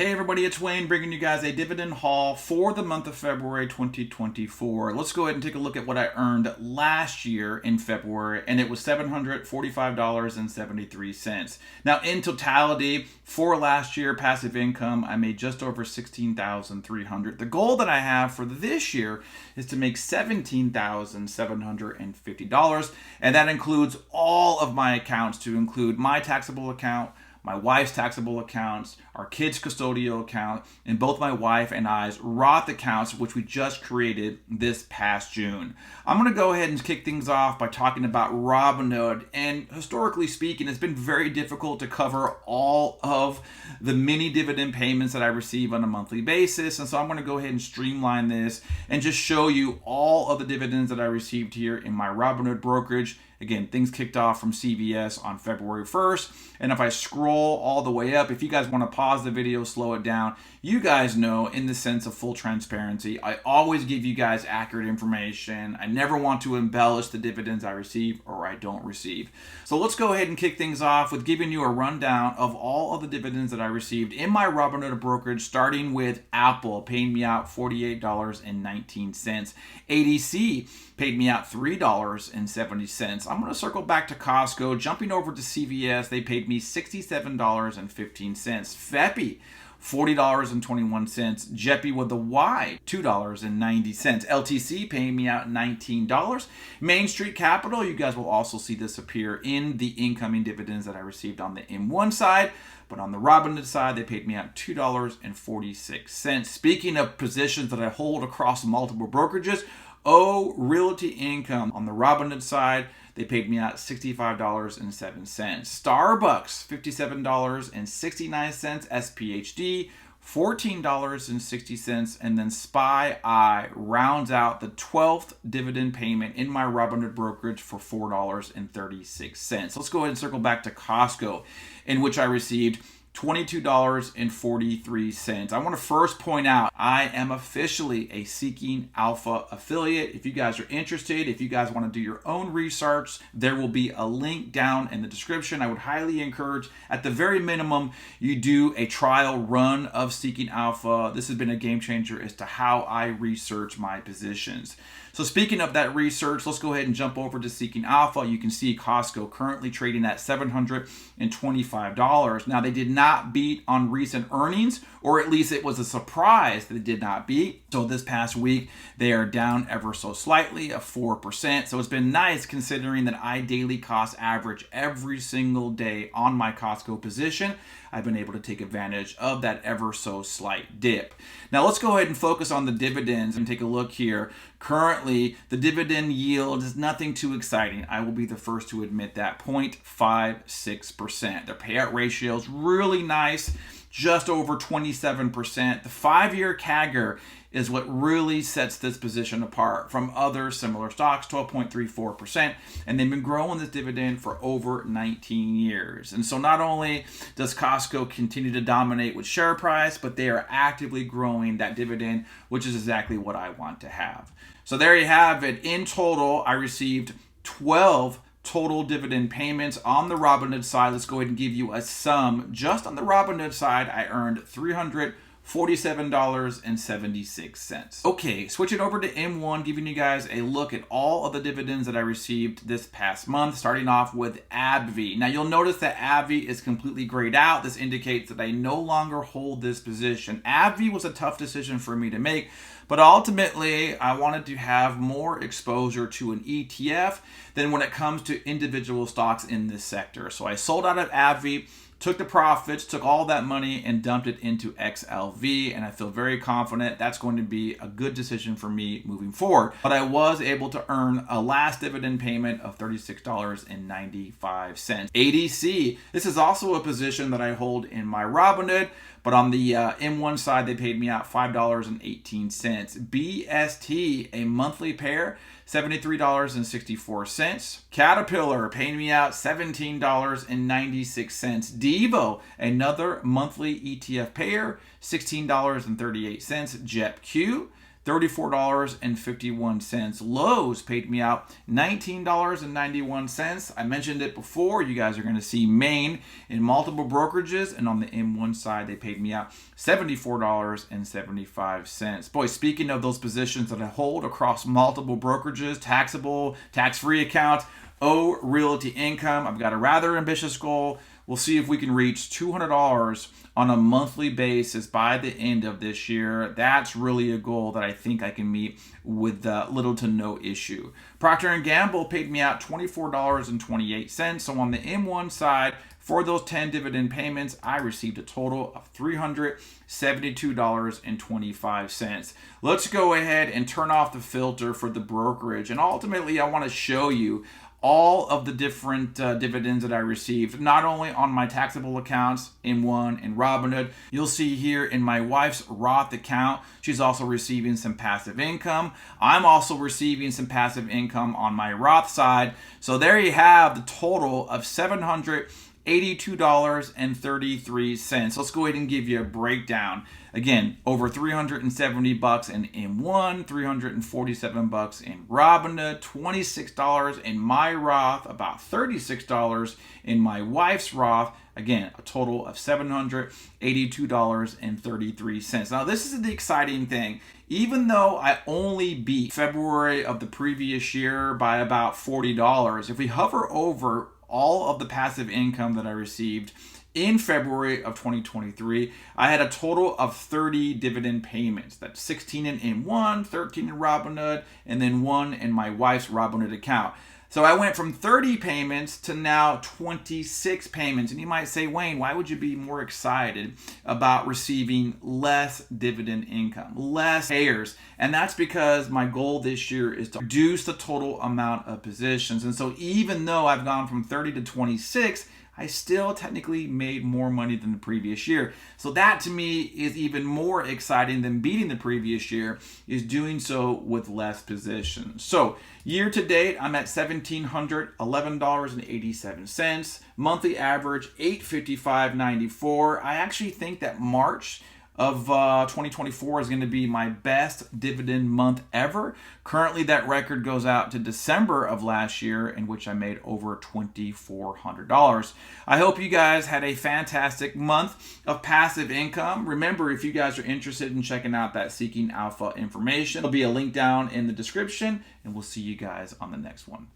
Hey everybody, it's Wayne bringing you guys a dividend haul for the month of February 2024. Let's go ahead and take a look at what I earned last year in February, and it was $745.73. Now, in totality, for last year, passive income, I made just over $16,300. The goal that I have for this year is to make $17,750, and that includes all of my accounts, to include my taxable account, my wife's taxable accounts, our kids' custodial account, and both my wife and I's Roth accounts, which we just created this past June. I'm going to go ahead and kick things off by talking about Robinhood. And historically speaking, it's been very difficult to cover all of the mini dividend payments that I receive on a monthly basis. And so I'm going to go ahead and streamline this and just show you all of the dividends that I received here in my Robinhood brokerage. Again, things kicked off from CVS on February 1st. And if I scroll all the way up, if you guys want to pause the video, slow it down, you guys know, in the sense of full transparency, I always give you guys accurate information. I never want to embellish the dividends I receive or I don't receive. So let's go ahead and kick things off with giving you a rundown of all of the dividends that I received in my Robinhood brokerage, starting with Apple, paying me out $48.19. ADC paid me out $3.70. I'm going to circle back to Costco, jumping over to CVS. They paid me $67.15. FEPI, $40.21. JEPI with a Y, $2.90. LTC paying me out $19. Main Street Capital, you guys will also see this appear in the incoming dividends that I received on the M1 side. But on the Robinhood side, they paid me out $2.46. Speaking of positions that I hold across multiple brokerages, Realty Income on the Robinhood side, they paid me out $65.07. Starbucks, $57.69. SPHD, $14.60. And then SPY rounds out the 12th dividend payment in my Robinhood brokerage for $4.36. Let's go ahead and circle back to Costco, in which I received $22.43. I want to first point out, I am officially a Seeking Alpha affiliate. If you guys are interested, if you guys want to do your own research, there will be a link down in the description. I would highly encourage, at the very minimum, you do a trial run of Seeking Alpha. This has been a game changer as to how I research my positions. So speaking of that research, let's go ahead and jump over to Seeking Alpha. You can see Costco currently trading at $725. Now, they did not beat on recent earnings, or at least it was a surprise that it did not beat. So this past week, they are down ever so slightly, of 4%. So it's been nice, considering that I daily cost average every single day on my Costco position. I've been able to take advantage of that ever so slight dip. Now let's go ahead and focus on the dividends and take a look here. Currently, the dividend yield is nothing too exciting. I will be the first to admit that, 0.56%. Their payout ratio is really nice, just over 27%. The 5-year CAGR is what really sets this position apart from other similar stocks, 12.34%. And they've been growing this dividend for over 19 years. And so not only does Costco continue to dominate with share price, but they are actively growing that dividend, which is exactly what I want to have. So there you have it. In total, I received 12 total dividend payments on the Robinhood side. Let's go ahead and give you a sum. Just on the Robinhood side, I earned $347.76. Okay, switching over to M1, giving you guys a look at all of the dividends that I received this past month, starting off with AbbVie. Now, you'll notice that AbbVie is completely grayed out. This indicates that I no longer hold this position. AbbVie was a tough decision for me to make, but ultimately, I wanted to have more exposure to an ETF than when it comes to individual stocks in this sector. So I sold out of AbbVie, took the profits, took all that money and dumped it into XLV, and I feel very confident that's going to be a good decision for me moving forward. But I was able to earn a last dividend payment of $36.95. ADC, this is also a position that I hold in my Robinhood, but on the M1 side, they paid me out $5.18. BST, a monthly pair, $73.64. Caterpillar paying me out $17.96. Devo, another monthly ETF payer, $16.38. JEPQ, $34.51. Lowe's paid me out $19.91. I mentioned it before. You guys are going to see Maine in multiple brokerages, and on the M1 side, they paid me out $74.75. Boy, speaking of those positions that I hold across multiple brokerages, taxable, tax-free accounts, Realty Income, I've got a rather ambitious goal. We'll see if we can reach $200 on a monthly basis by the end of this year. That's really a goal that I think I can meet with little to no issue. Procter & Gamble paid me out $24.28. So on the M1 side, for those 10 dividend payments, I received a total of $372.25. Let's go ahead and turn off the filter for the brokerage. And ultimately, I want to show you all of the different dividends that I received, not only on my taxable accounts, M1 and Robinhood. You'll see here in my wife's Roth account, she's also receiving some passive income. I'm also receiving some passive income on my Roth side. So there you have the total of $782.33. Let's go ahead and give you a breakdown. Again, over $370 in M1, $347 in Robinhood, $26 in my Roth, about $36 in my wife's Roth. Again, a total of $782.33. Now, this is the exciting thing. Even though I only beat February of the previous year by about $40, if we hover over all of the passive income that I received in February of 2023, I had a total of 30 dividend payments. That's 16 in M1, 13 in Robinhood, and then 1 in my wife's Robinhood account. So I went from 30 payments to now 26 payments. And you might say, Wayne, why would you be more excited about receiving less dividend income, less payers? And that's because my goal this year is to reduce the total amount of positions. And so even though I've gone from 30 to 26, I still technically made more money than the previous year. So that to me is even more exciting than beating the previous year, is doing so with less positions. So year to date, I'm at $1,711.87. Monthly average, $855.94. I actually think that March of 2024 is going to be my best dividend month ever. Currently, that record goes out to December of last year, in which I made over $2,400. I hope you guys had a fantastic month of passive income. Remember, if you guys are interested in checking out that Seeking Alpha information, there'll be a link down in the description, and we'll see you guys on the next one.